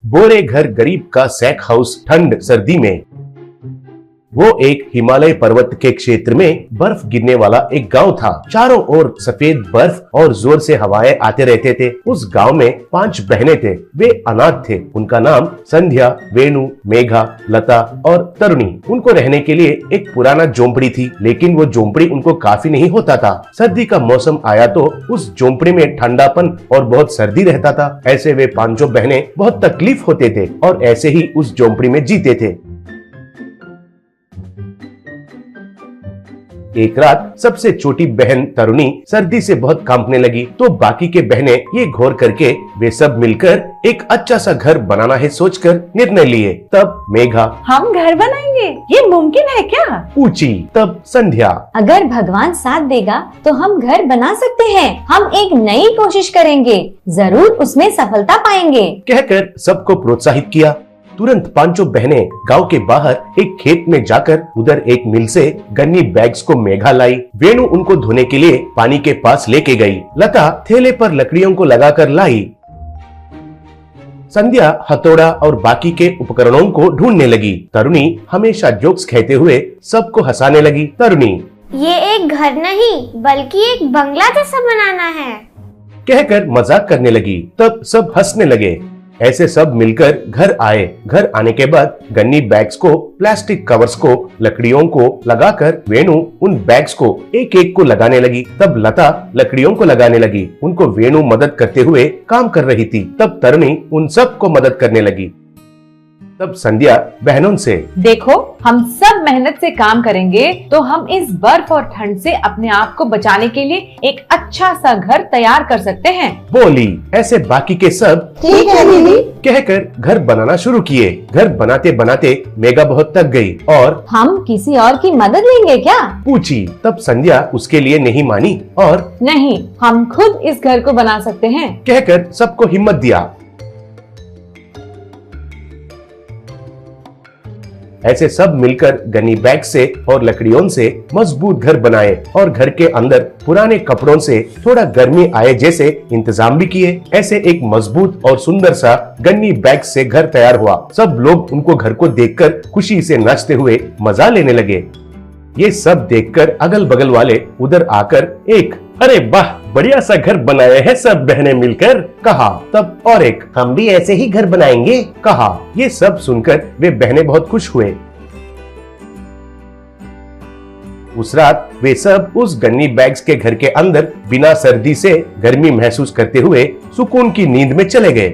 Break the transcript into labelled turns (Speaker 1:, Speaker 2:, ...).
Speaker 1: बोरे घर गरीब का सैक हाउस ठंड सर्दी में। वो एक हिमालय पर्वत के क्षेत्र में बर्फ गिरने वाला एक गांव था। चारों ओर सफेद बर्फ और जोर से हवाएं आते रहते थे। उस गांव में 5 बहनें थे। वे अनाथ थे। उनका नाम संध्या, वेणु, मेघा, लता और तरुणी। उनको रहने के लिए एक पुराना झोंपड़ी थी, लेकिन वो झोंपड़ी उनको काफी नहीं होता था। सर्दी का मौसम आया तो उस झोंपड़ी में ठंडापन और बहुत सर्दी रहता था। ऐसे वे 5 बहनें बहुत तकलीफ होते थे और ऐसे ही उस झोंपड़ी में जीते थे। एक रात सबसे छोटी बहन तरुणी सर्दी से बहुत कांपने लगी, तो बाकी के बहनें ये घोर करके वे सब मिलकर एक अच्छा सा घर बनाना है सोचकर निर्णय लिए। तब मेघा,
Speaker 2: हम घर बनाएंगे, ये मुमकिन है क्या?
Speaker 1: पूछी। तब संध्या,
Speaker 3: अगर भगवान साथ देगा तो हम घर बना सकते हैं। हम एक नई कोशिश करेंगे, जरूर उसमें सफलता पाएंगे,
Speaker 1: कहकर सबको प्रोत्साहित किया। तुरंत 5 बहनें गांव के बाहर एक खेत में जाकर उधर एक मिल से गन्नी बैग्स को मेघा लाई। वेणु उनको धोने के लिए पानी के पास लेके गई। लता थैले पर लकड़ियों को लगाकर लाई। संध्या हथौड़ा और बाकी के उपकरणों को ढूंढने लगी। तरुणी हमेशा जोक्स कहते हुए सबको हंसाने लगी। तरुणी,
Speaker 4: ये एक घर नहीं बल्कि एक बंगला जैसा बनाना है,
Speaker 1: कहकर मजाक करने लगी। तब सब हंसने लगे। ऐसे सब मिलकर घर आए। घर आने के बाद गन्नी बैग्स को, प्लास्टिक कवर्स को, लकड़ियों को लगाकर वेणु उन बैग्स को एक एक को लगाने लगी। तब लता लकड़ियों को लगाने लगी। उनको वेणु मदद करते हुए काम कर रही थी। तब तरुणी उन सब को मदद करने लगी। तब संध्या बहनों से,
Speaker 2: देखो, हम सब मेहनत से काम करेंगे तो हम इस बर्फ और ठंड से अपने आप को बचाने के लिए एक अच्छा सा घर तैयार कर सकते हैं,
Speaker 1: बोली। ऐसे बाकी के सब
Speaker 3: ठीक है दीदी,
Speaker 1: कहकर घर बनाना शुरू किए। घर बनाते बनाते मेघा बहुत थक गई और
Speaker 3: हम किसी और की मदद लेंगे क्या?
Speaker 1: पूछी। तब संध्या उसके लिए नहीं मानी और
Speaker 2: नहीं, हम खुद इस घर को बना सकते हैं,
Speaker 1: कहकर सबको हिम्मत दिया। ऐसे सब मिलकर गनी बैग से और लकड़ियों से मजबूत घर बनाए और घर के अंदर पुराने कपड़ों से थोड़ा गर्मी आए जैसे इंतजाम भी किए। ऐसे एक मजबूत और सुंदर सा गन्नी बैग से घर तैयार हुआ। सब लोग उनको घर को देखकर खुशी से नाचते हुए मजा लेने लगे। ये सब देखकर अगल बगल वाले उधर आकर एक, अरे वाह, बढ़िया सा घर बनाए हैं सब बहनें मिलकर, कहा। तब और एक, हम भी ऐसे ही घर बनाएंगे, कहा। ये सब सुनकर वे बहनें बहुत खुश हुए। उस रात वे सब उस गन्नी बैग्स के घर के अंदर बिना सर्दी से गर्मी महसूस करते हुए सुकून की नींद में चले गए।